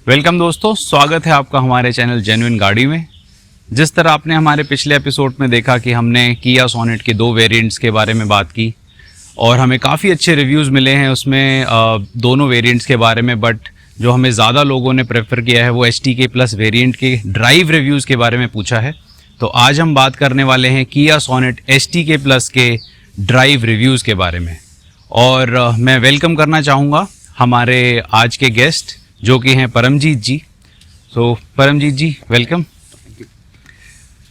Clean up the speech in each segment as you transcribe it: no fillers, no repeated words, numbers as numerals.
Welcome दोस्तों, स्वागत है आपका हमारे चैनल जेन्युइन गाड़ी में। जिस तरह आपने हमारे पिछले एपिसोड में देखा कि हमने किया सोनेट के 2 वेरिएंट्स के बारे में बात की और हमें काफ़ी अच्छे रिव्यूज़ मिले हैं उसमें दोनों वेरिएंट्स के बारे में। बट जो हमें ज़्यादा लोगों ने प्रेफर किया है वो HTK प्लस वेरिएंट के ड्राइव रिव्यूज़ के बारे में पूछा है। तो आज हम बात करने वाले हैं किया सोनेट HTK प्लस के ड्राइव रिव्यूज़ के बारे में। और मैं वेलकम करना चाहूँगा हमारे आज के गेस्ट जो कि हैं परमजीत जी। तो परमजीत जी वेलकम,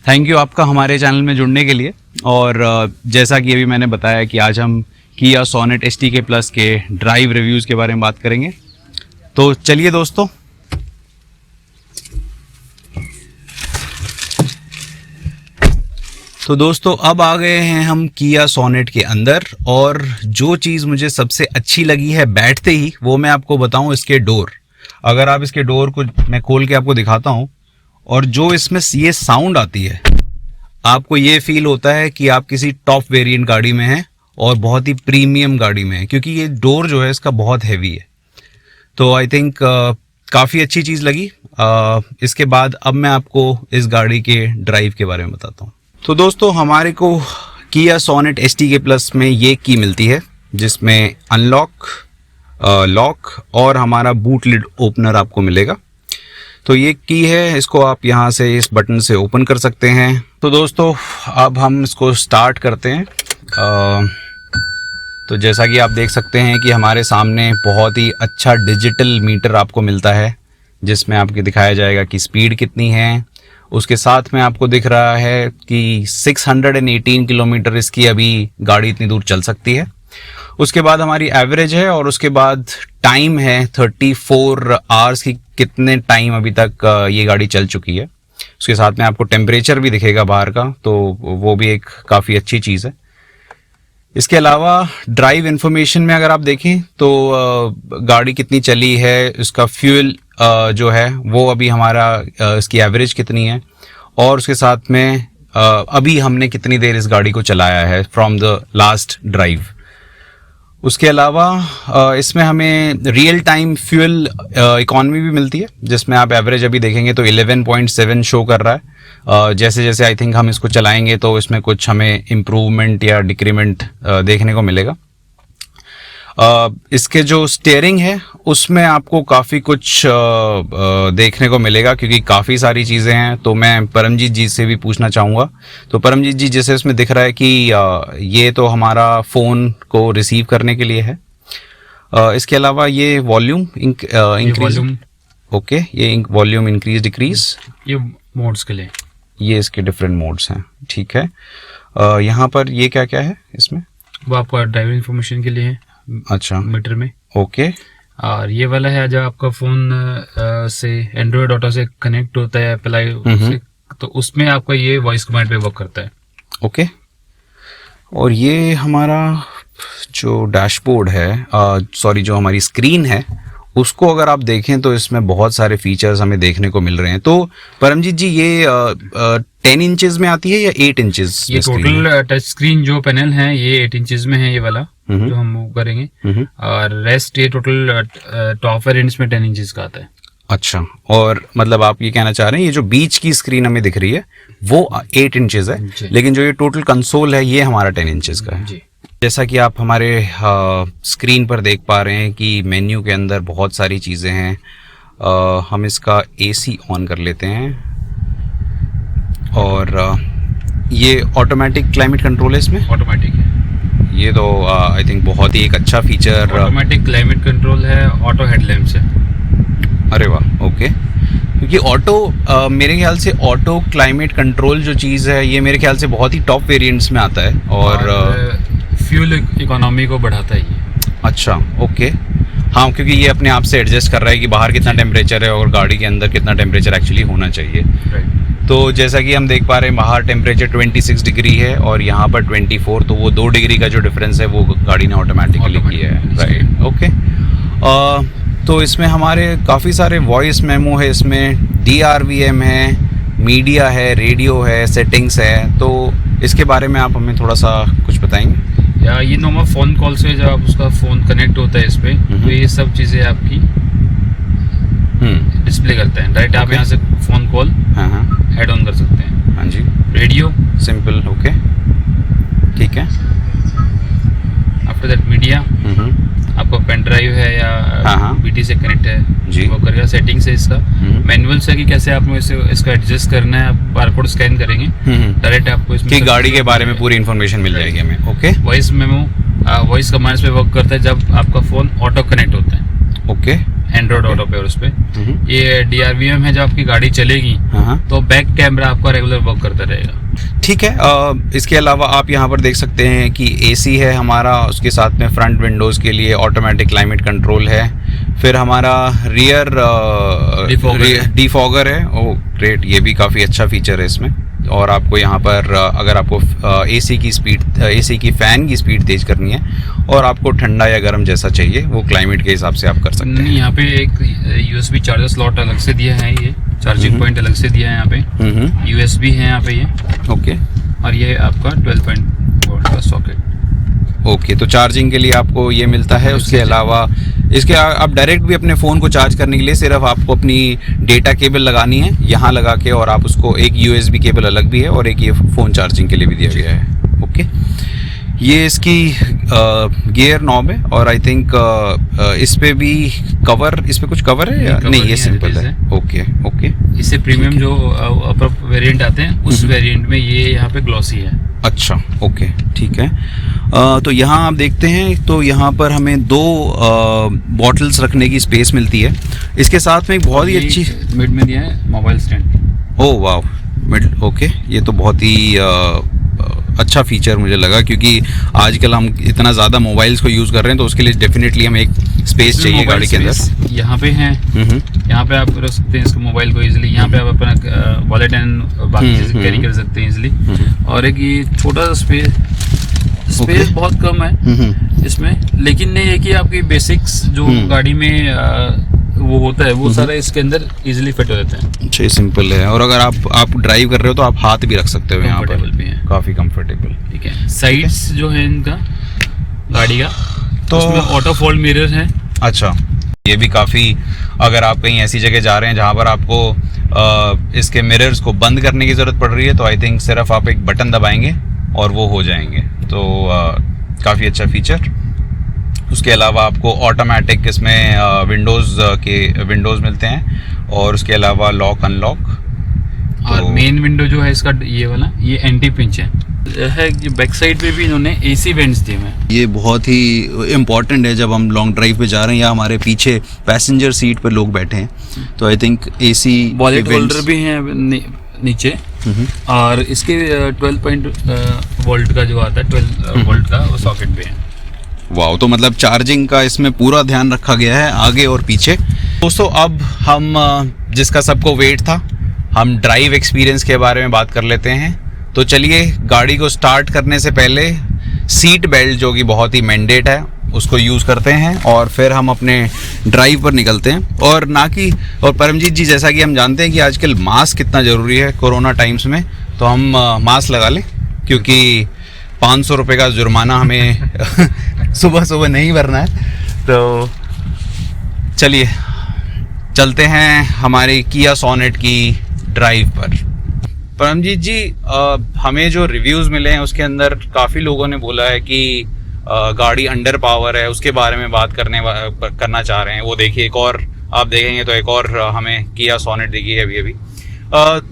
थैंक यू आपका हमारे चैनल में जुड़ने के लिए। और जैसा कि अभी मैंने बताया कि आज हम किया सोनेट HTK प्लस के ड्राइव रिव्यूज़ के बारे में बात करेंगे। तो चलिए दोस्तों, अब आ गए हैं हम किया सोनेट के अंदर। और जो चीज़ मुझे सबसे अच्छी लगी है बैठते ही वो मैं आपको बताऊं, इसके डोर। अगर आप इसके डोर को मैं खोल के आपको दिखाता हूं और जो इसमें ये साउंड आती है, आपको ये फील होता है कि आप किसी टॉप वेरिएंट गाड़ी में हैं और बहुत ही प्रीमियम गाड़ी में हैं, क्योंकि ये डोर जो है इसका बहुत हैवी है। तो आई थिंक काफ़ी अच्छी चीज़ लगी। इसके बाद अब मैं आपको इस गाड़ी के ड्राइव के बारे में बताता हूँ। तो दोस्तों, हमारे को किया सोनेट HTK प्लस में ये की मिलती है जिसमें अनलॉक, लॉक और हमारा बूट लिड ओपनर आपको मिलेगा। तो ये की है, इसको आप यहाँ से इस बटन से ओपन कर सकते हैं। तो दोस्तों अब हम इसको स्टार्ट करते हैं। तो जैसा कि आप देख सकते हैं कि हमारे सामने बहुत ही अच्छा डिजिटल मीटर आपको मिलता है जिसमें आपको दिखाया जाएगा कि स्पीड कितनी है। उसके साथ में आपको दिख रहा है कि 618 किलोमीटर इसकी अभी गाड़ी इतनी दूर चल सकती है। उसके बाद हमारी एवरेज है और उसके बाद टाइम है 34 आवर्स की, कितने टाइम अभी तक ये गाड़ी चल चुकी है। उसके साथ में आपको टेम्परेचर भी दिखेगा बाहर का, तो वो भी एक काफ़ी अच्छी चीज़ है। इसके अलावा ड्राइव इन्फॉर्मेशन में अगर आप देखें तो गाड़ी कितनी चली है, उसका फ्यूल जो है वो अभी हमारा इसकी एवरेज कितनी है और उसके साथ में अभी हमने कितनी देर इस गाड़ी को चलाया है फ्रॉम द लास्ट ड्राइव। उसके अलावा इसमें हमें रियल टाइम फ्यूल इकॉनमी भी मिलती है जिसमें आप एवरेज अभी देखेंगे तो 11.7 शो कर रहा है। जैसे जैसे आई थिंक हम इसको चलाएंगे तो इसमें कुछ हमें इम्प्रूवमेंट या डिक्रीमेंट देखने को मिलेगा। इसके जो स्टीयरिंग है उसमें आपको काफ़ी कुछ देखने को मिलेगा क्योंकि काफ़ी सारी चीज़ें हैं। तो मैं परमजीत जी से भी पूछना चाहूँगा। तो परमजीत जी, जैसे इसमें दिख रहा है कि ये तो हमारा फ़ोन को रिसीव करने के लिए है। इसके अलावा ये वॉल्यूम इंक्रीज, ओके, ये वॉल्यूम इंक्रीज डिक्रीज, ये मोड्स के लिए, ये इसके डिफरेंट मोड्स हैं, ठीक है। यहाँ पर ये क्या क्या है इसमें? वो आपका ड्राइवर इंफॉर्मेशन के लिए है। अच्छा, मीटर में, ओके। और ये वाला है जब आपका फोन से एंड्रॉयड ऑटो से कनेक्ट होता है एप्पल आई से, तो उसमें आपका ये वॉइस कमांड पे वर्क करता है, ओके। और ये हमारा जो डैशबोर्ड है, सॉरी, जो हमारी स्क्रीन है, उसको अगर आप देखें तो इसमें बहुत सारे फीचर्स हमें देखने को मिल रहे हैं। तो परमजीत जी, ये 10 इंचेस में आती है या 8 इंचेस? ये टोटल टच स्क्रीन जो पैनल है ये 8 इंचेस में है, ये वाला जो हम मूव करेंगे, और रेस्ट ये टोटल टॉप वेरिएंट्स में 10 इंचेस का आता है। अच्छा, और मतलब आप ये कहना चाह रहे हैं ये जो बीच की स्क्रीन हमें दिख रही है वो 8 इंचेस है, लेकिन जो ये टोटल कंसोल है ये हमारा 10 इंचेस का है जी। जैसा कि आप हमारे स्क्रीन पर देख पा रहे हैं कि मेन्यू के अंदर बहुत सारी चीज़ें हैं। हम इसका AC ऑन कर लेते हैं और ये ऑटोमेटिक क्लाइमेट कंट्रोल है, इसमें ऑटोमेटिक है ये। तो आई थिंक बहुत ही एक अच्छा फीचर, ऑटोमेटिक क्लाइमेट कंट्रोल है, ऑटो हेडलैम्प्स है। अरे वाह, ओके। क्योंकि ऑटो मेरे ख्याल से ऑटो क्लाइमेट कंट्रोल जो चीज़ है ये मेरे ख्याल से बहुत ही टॉप वेरिएंट्स में आता है और फ्यूल इकोनॉमी को बढ़ाता है ये। अच्छा, ओके। हाँ, क्योंकि ये अपने आप से एडजस्ट कर रहा है कि बाहर कितना टेम्परेचर है और गाड़ी के अंदर कितना टेम्परेचर एक्चुअली होना चाहिए। तो जैसा कि हम देख पा रहे हैं बाहर टेम्परेचर 26 डिग्री है और यहाँ पर 24, तो वो 2 डिग्री का जो डिफरेंस है वो गाड़ी ने ऑटोमेटिकली किया है, राइट, ओके। तो इसमें हमारे काफ़ी सारे वॉइस मेमो है, इसमें DRVM है, मीडिया है, रेडियो है, सेटिंग्स है। तो इसके बारे में आप हमें थोड़ा सा कुछ बताएंगे? या ये नॉर्मल फ़ोन कॉल से जब उसका फ़ोन कनेक्ट होता है इस पर, तो ये सब चीज़ें आपकी डिस्प्ले करता है। डायरेक्ट आप यहाँ से फोन कॉल हेड ऑन कर सकते हैं। हाँ जी, रेडियो सिंपल, ओके, ठीक है। आफ्टर दैट मीडिया, आपका पेन ड्राइव है या बीटी से कनेक्ट है जी, वो करेगा। सेटिंग्स है इसका, मैनुअल से कि कैसे आपको इसको एडजस्ट करना है। आप बारकोड स्कैन करेंगे, डायरेक्ट आपको इसमें गाड़ी के बारे में पूरी इन्फॉर्मेशन मिल जाएगी हमें। Okay, voice memo, voice commands पे वर्क करता है जब आपका फोन ऑटो कनेक्ट होता है। ओके, एंड्रॉइड ऑटो पे। और उस पे ये DRVM है, जब आपकी गाड़ी चलेगी तो बैक कैमरा आपका रेगुलर वर्क करता रहेगा। ठीक है। इसके अलावा आप यहाँ पर देख सकते हैं कि AC है हमारा, उसके साथ में फ्रंट विंडोज़ के लिए ऑटोमेटिक क्लाइमेट कंट्रोल है, फिर हमारा रियर डिफॉगर है। ओ ग्रेट, ये भी काफ़ी अच्छा फीचर है इसमें। और आपको यहाँ पर अगर आपको AC की फ़ैन की स्पीड तेज़ करनी है और आपको ठंडा या गर्म जैसा चाहिए वो क्लाइमेट के हिसाब से आप कर सकते हैं। यहाँ पे एक USB चार्जर स्लॉट अलग से दिया है, ये चार्जिंग पॉइंट अलग से दिया है यहाँ पे। USB है यहाँ पे ये, ओके। और ये आपका 12 वोल्ट का सॉकेट। ओके, तो चार्जिंग के लिए आपको ये मिलता है। उसके अलावा इसके आप डायरेक्ट भी अपने फ़ोन को चार्ज करने के लिए सिर्फ आपको अपनी डेटा केबल लगानी है यहाँ लगा के, और आप उसको एक USB केबल अलग भी है और एक ये फ़ोन चार्जिंग के लिए भी दिया गया है। ओके, ये इसकी गियर नॉब है और आई थिंक इस पे भी कवर, इस पे कुछ कवर है या नहीं? ये सिंपल है। ओके ओके, इससे प्रीमियम जो अपर वेरिएंट आते हैं उस वेरिएंट में ये यहाँ पे ग्लॉसी है। अच्छा, ओके, ठीक है। तो यहाँ आप देखते हैं तो यहाँ पर हमें 2 बॉटल्स रखने की स्पेस मिलती है। इसके साथ में एक बहुत ही अच्छी मिड में दिया है मोबाइल स्टैंड। ओह वाह, मिड, ओके, ये तो बहुत ही अच्छा फीचर मुझे लगा, क्योंकि आजकल हम इतना ज़्यादा मोबाइल्स को यूज़ कर रहे हैं तो उसके लिए डेफिनेटली हमें एक स्पेस चाहिए गाड़ी के अंदर। यहाँ पे है, यहाँ पे आप रख सकते हैं इसको मोबाइल को इजीली। यहाँ पे आप अपना वॉलेट एंड बाकी चीज़ें कैरी कर सकते हैं इजीली। और एक ये छोटा सा स्पेस बहुत कम है इसमें, लेकिन नहीं है कि आपकी बेसिक्स जो गाड़ी में वो होता है वो सारा इसके अंदर इजीली फिट हो जाता है। अच्छा, सिंपल है। और अगर आप ड्राइव कर रहे हो तो आप हाथ भी रख सकते हो यहाँ पर, भी है, काफ़ी कंफर्टेबल। ठीक है। साइड्स जो है इनका गाड़ी का, तो उसमें ऑटो फोल्ड मिरर है। अच्छा, ये भी काफ़ी, अगर आप कहीं ऐसी जगह जा रहे हैं जहाँ पर आपको इसके मिरर्स को बंद करने की ज़रूरत पड़ रही है तो आई थिंक सिर्फ आप एक बटन दबाएंगे और वो हो जाएंगे। तो काफ़ी अच्छा फीचर। उसके अलावा आपको ऑटोमेटिक इसमें विंडोज़ मिलते हैं और उसके अलावा लॉक अनलॉक। और मेन विंडो जो है इसका ये वाला, ये एंटी पिंच है। बैक साइड पे भी इन्होंने AC वेंट्स दिए हैं। ये बहुत ही इम्पॉर्टेंट है जब हम लॉन्ग ड्राइव पे जा रहे हैं या हमारे पीछे पैसेंजर सीट पे लोग बैठे हैं तो I think AC wallet holder भी हैं नीचे। और इसके 12 वोल्ट का जो आता है 12 वोल्ट का वो सॉकेट पे है। वाह, तो मतलब चार्जिंग का इसमें पूरा ध्यान रखा गया है आगे और पीछे। दोस्तों, अब हम जिसका सबको वेट था, हम ड्राइव एक्सपीरियंस के बारे में बात कर लेते हैं। तो चलिए, गाड़ी को स्टार्ट करने से पहले सीट बेल्ट जो कि बहुत ही मैंडेट है उसको यूज़ करते हैं और फिर हम अपने ड्राइव पर निकलते हैं। और परमजीत जी, जैसा कि हम जानते हैं कि आजकल मास्क कितना ज़रूरी है कोरोना टाइम्स में, तो हम मास्क लगा लें क्योंकि 500 रुपये का जुर्माना हमें सुबह सुबह नहीं भरना है। तो चलिए चलते हैं हमारी किया सोनेट की ड्राइव पर। परमजीत जी, हमें जो रिव्यूज़ मिले हैं उसके अंदर काफ़ी लोगों ने बोला है कि गाड़ी अंडर पावर है, उसके बारे में बात करना चाह रहे हैं। वो देखिए, एक और आप देखेंगे तो एक और हमें किया सोनेट दिखी है अभी।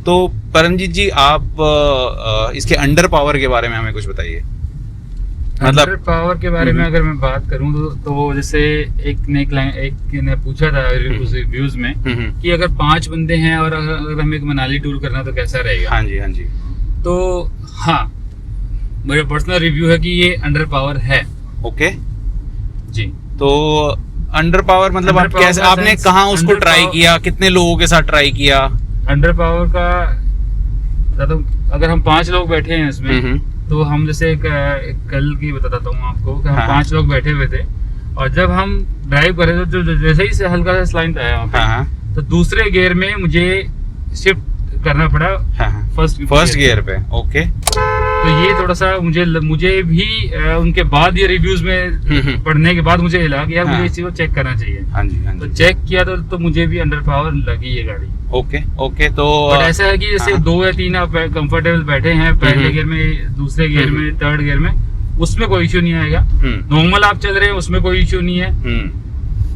तो परमजीत जी, आप इसके अंडर पावर के बारे में हमें कुछ बताइए। मतलब अंडर पावर के बारे में अगर मैं बात करूं तो जैसे एक ने पूछा था उस रिव्यूज में कि अगर 5 बंदे हैं और अगर हमें एक मनाली टूर करना तो कैसा रहेगा। हाँ जी, हाँ जी। तो हाँ, मेरा पर्सनल रिव्यू है कि ये अंडर पावर है। ओके जी। तो अंडर पावर मतलब आप कैसे, आपने कहाँ उसको ट्राई किया, कितने लोगों के साथ ट्राई किया? अंडर पावर का तो अगर हम 5 लोग बैठे हैं इसमें तो हम जैसे एक कल की बताता हूँ आपको कि हम 5 लोग बैठे हुए थे और जब हम ड्राइव कर रहे थे जो जैसे ही से हल्का सा स्लाइड आया वहाँ पे, तो दूसरे गियर में मुझे शिफ्ट करना पड़ा फर्स्ट गियर पे। ओके। तो ये थोड़ा सा मुझे भी उनके बाद ये रिव्यूज में पढ़ने के बाद मुझे लगा कि यार मुझे इस चीज को चेक करना चाहिए। हाँ जी, हाँ जी। तो चेक किया तो मुझे भी अंडर पावर लगी ये गाड़ी। ओके तो बट ऐसा है कि जैसे 2 या 3 आप कंफर्टेबल बैठे हैं पहले गियर में, दूसरे गियर में, थर्ड गियर में, उसमें कोई इश्यू नहीं आएगा। नॉर्मल आप चल रहे हैं उसमें कोई इश्यू नहीं है।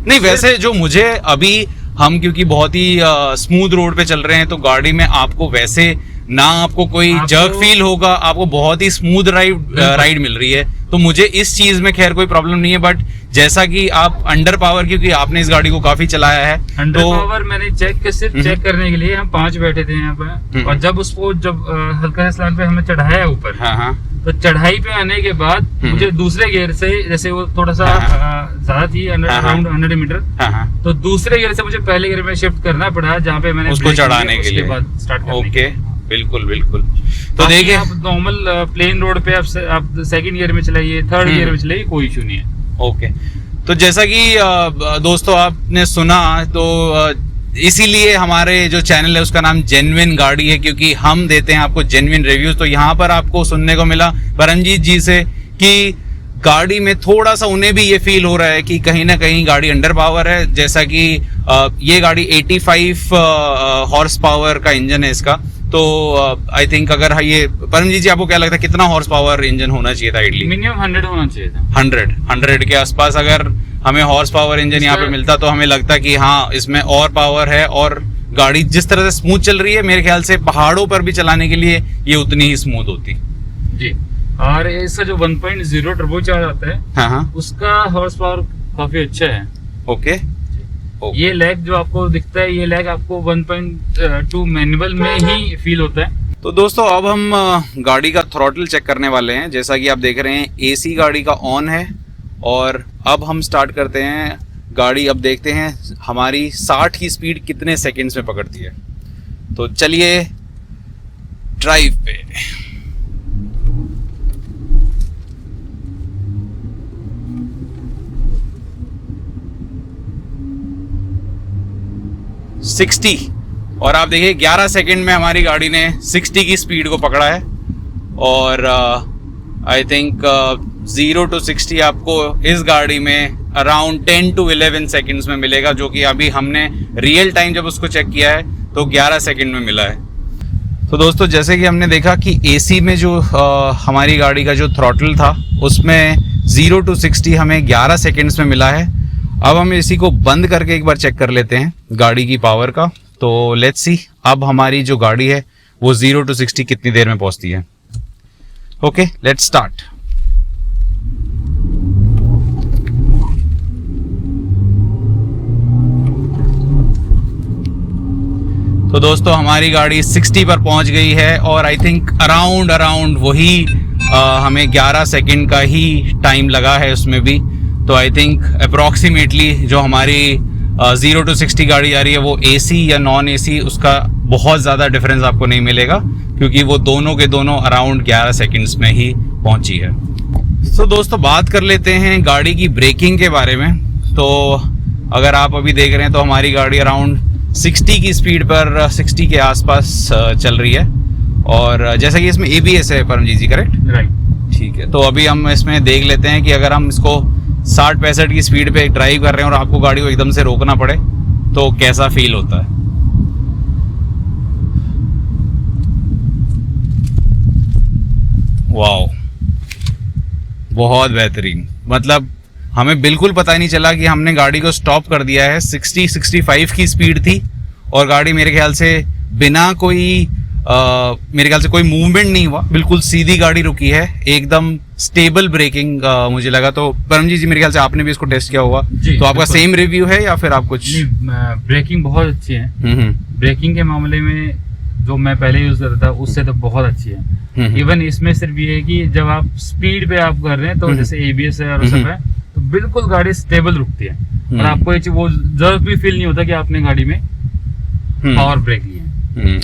नहीं, वैसे जो मुझे अभी हम क्योंकि बहुत ही स्मूथ रोड पे चल रहे हैं तो गाड़ी में आपको वैसे ना आपको कोई जर्क फील होगा, आपको बहुत ही स्मूथ राइड मिल रही है। तो मुझे इस चीज में खैर कोई प्रॉब्लम नहीं है। बट जैसा कि आप अंडर पावर, क्योंकि आपने इस गाड़ी को काफी चलाया है, अंडर पावर मैंने सिर्फ चेक करने के लिए हम 5 बैठे थे यहाँ पे, और जब हल्का सा स्लैंट पे हमने चढ़ाया ऊपर, तो चढ़ाई पे आने के बाद मुझे दूसरे गियर से, जैसे वो थोड़ा सा ज्यादा थी अराउंड 100 मीटर, तो दूसरे गियर से मुझे पहले गियर में शिफ्ट करना पड़ा, जहाँ पे मैंने उसको चढ़ाने के लिए बाद स्टार्ट करने ओके, बिल्कुल। तो देखिए, आप नॉर्मल प्लेन रोड पे आप सेकंड गियर में चलाइए, थर्ड गियर में चलाइए, कोई इशू नहीं है। ओके, तो जैसा कि दोस्तों आपने सुना, तो इसीलिए हमारे जो चैनल है उसका नाम जेन्युइन गाड़ी है, क्योंकि हम देते हैं आपको जेन्युइन रिव्यूज। तो यहाँ पर आपको सुनने को मिला परमजीत जी से कि गाड़ी में थोड़ा सा उन्हें भी ये फील हो रहा है कि कहीं ना कहीं गाड़ी अंडर पावर है। जैसा कि ये गाड़ी 85 हॉर्स पावर का इंजन है इसका। तो आई थिंक अगर ये परमजीत जी, आपको क्या लगता है कितना हॉर्स पावर इंजन होना चाहिए था आइडली? मिनिमम 100 होना चाहिए था। 100 के आसपास अगर हमें हॉर्स पावर इंजन यहाँ पे मिलता तो हमें लगता कि हाँ इसमें और पावर है, और गाड़ी जिस तरह से स्मूथ चल रही है मेरे ख्याल से पहाड़ों पर भी चलाने के लिए ये उतनी ही स्मूथ होती जी। और इसका जो 1.0 टर्बो चार्ज आता है, हाँ, उसका हॉर्स पावर काफी अच्छा है। ओके। ये लैग जो आपको दिखता है, ये लैग आपको 1.2 मैनुअल में ही फील होता है। तो दोस्तों अब हम गाड़ी का थ्रॉटल चेक करने वाले हैं। जैसा कि आप देख रहे हैं एसी गाड़ी का ऑन है, और अब हम स्टार्ट करते हैं गाड़ी। अब देखते हैं हमारी 60 की स्पीड कितने सेकंड्स में पकड़ती है। तो चलिए ड्राइव पे। $60, और आप देखिए 11 सेकंड में हमारी गाड़ी ने 60 की स्पीड को पकड़ा है। और आई थिंक 0 to 60 आपको इस गाड़ी में अराउंड 10 to 11 सेकंड्स में मिलेगा, जो कि अभी हमने रियल टाइम जब उसको चेक किया है तो 11 सेकंड में मिला है। तो दोस्तों जैसे कि हमने देखा कि एसी में जो हमारी गाड़ी का जो थ्रॉटल था उसमें 0 to 60 हमें 11 सेकंड्स में मिला है। अब हम एसी को बंद करके एक बार चेक कर लेते हैं गाड़ी की पावर का। तो लेट्स सी अब हमारी जो गाड़ी है वो 0 to 60 कितनी देर में पहुंचती है। Okay, let's start. तो दोस्तों हमारी गाड़ी 60 पर पहुंच गई है, और आई थिंक अराउंड वही हमें 11 सेकंड का ही टाइम लगा है उसमें भी। तो आई थिंक अप्रॉक्सीमेटली जो हमारी 0 to 60 गाड़ी आ रही है वो एसी या नॉन एसी, उसका बहुत ज़्यादा डिफरेंस आपको नहीं मिलेगा, क्योंकि वो दोनों के दोनों अराउंड 11 सेकंड्स में ही पहुंची है। तो दोस्तों बात कर लेते हैं गाड़ी की ब्रेकिंग के बारे में। तो अगर आप अभी देख रहे हैं तो हमारी गाड़ी अराउंड 60 की स्पीड पर 60 के आसपास चल रही है, और जैसा कि इसमें ABS है परमजीत जी, करेक्ट? राइट, ठीक है। तो अभी हम इसमें देख लेते हैं कि अगर हम इसको 60-65 की स्पीड पे ड्राइव कर रहे हैं और आपको गाड़ी को एकदम से रोकना पड़े तो कैसा फील होता है। वाओ, बहुत बेहतरीन। मतलब हमें बिल्कुल पता ही नहीं चला कि हमने गाड़ी को स्टॉप कर दिया है। 60-65 की स्पीड थी, और गाड़ी मेरे ख्याल से बिना कोई मेरे ख्याल से कोई मूवमेंट नहीं हुआ, बिल्कुल सीधी गाड़ी रुकी है, एकदम स्टेबल ब्रेकिंग मुझे लगा। तो परमजीत जी मेरे ख्याल से आपने भी इसको टेस्ट किया होगा, तो आपका सेम रिव्यू है या फिर आप कुछ? ब्रेकिंग बहुत अच्छी है। ब्रेकिंग के मामले में जो मैं पहले यूज करता था उससे तो बहुत अच्छी है। इवन इसमें सिर्फ ये है कि जब आप स्पीड पे आप कर रहे हैं तो जैसे ABS है और सब है, तो बिल्कुल गाड़ी स्टेबल रुकती है, और आपको वो जर्क भी फील नहीं होता कि आपने गाड़ी में पावर ब्रेक लिया है।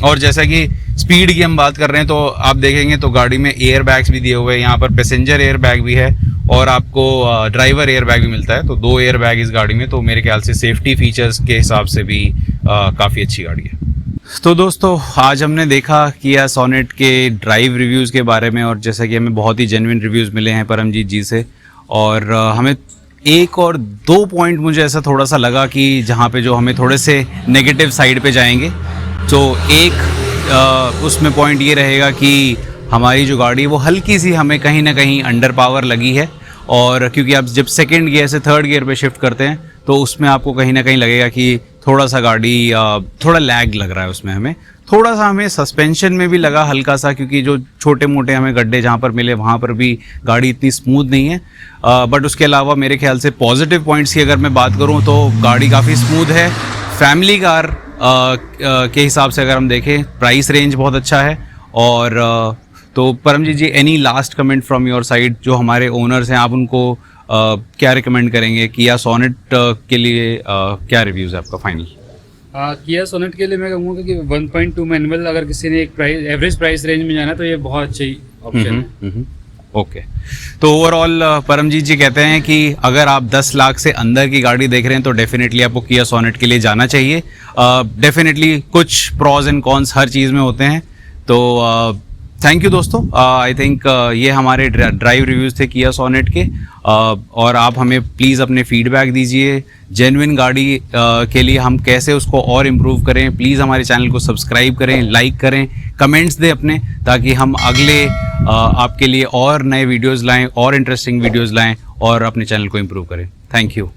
और जैसा कि स्पीड की हम बात कर रहे हैं तो आप देखेंगे तो गाड़ी में एयर बैग्स भी दिए हुए हैं। यहाँ पर पैसेंजर एयर बैग भी है, और आपको ड्राइवर एयर बैग भी मिलता है। तो 2 एयर बैग इस गाड़ी में, तो मेरे ख्याल से सेफ्टी फीचर्स के हिसाब से भी काफ़ी अच्छी गाड़ी है। तो दोस्तों आज हमने देखा किया सोनेट के ड्राइव रिव्यूज़ के बारे में, और जैसा कि हमें बहुत ही जेन्युइन रिव्यूज़ मिले हैं परमजीत जी से, और हमें एक और दो पॉइंट मुझे ऐसा थोड़ा सा लगा कि जहाँ पे जो हमें थोड़े से नेगेटिव साइड पे जाएंगे। तो एक उसमें पॉइंट ये रहेगा कि हमारी जो गाड़ी वो हल्की सी हमें कहीं ना कहीं अंडर पावर लगी है, और क्योंकि आप जब सेकंड गियर से थर्ड गियर पे शिफ्ट करते हैं तो उसमें आपको कहीं ना कहीं लगेगा कि थोड़ा सा गाड़ी थोड़ा लैग लग रहा है उसमें। हमें थोड़ा सा हमें सस्पेंशन में भी लगा हल्का सा, क्योंकि जो छोटे मोटे हमें गड्ढे जहाँ पर मिले वहाँ पर भी गाड़ी इतनी स्मूथ नहीं है। बट उसके अलावा मेरे ख्याल से पॉजिटिव पॉइंट्स की अगर मैं बात करूँ तो गाड़ी काफ़ी स्मूथ है। फैमिली कार के हिसाब से अगर हम देखें प्राइस रेंज बहुत अच्छा है। और तो Paramjeet ji, any last comment from your side, जो हमारे ओनर्स हैं आप उनको क्या रिकमेंड करेंगे किया सोनेट के लिए? क्या रिव्यूज़ है आपका फाइनल? किया सोनेट के लिए मैं कहूँगा कि 1.2 मैनुअल अगर किसी ने एक प्राइस एवरेज प्राइस रेंज में जाना तो ये बहुत अच्छी ऑप्शन है। ओके। तो ओवरऑल परमजीत जी कहते हैं कि अगर आप 10 लाख से अंदर की गाड़ी देख रहे हैं तो डेफिनेटली आपको किया सोनेट के लिए जाना चाहिए। डेफिनेटली कुछ प्रॉज एंड कॉन्स हर चीज़ में होते हैं। तो थैंक यू दोस्तों। आई थिंक ये हमारे ड्राइव रिव्यूज़ थे किया सोनेट के। और आप हमें प्लीज़ अपने फीडबैक दीजिए जेन्युइन गाड़ी के लिए हम कैसे उसको और इम्प्रूव करें। प्लीज़ हमारे चैनल को सब्सक्राइब करें, लाइक करें, कमेंट्स दें अपने, ताकि हम अगले आपके लिए और नए वीडियोज़ लाएं और इंटरेस्टिंग वीडियोज़ लाएं और अपने चैनल को इम्प्रूव करें। Thank you.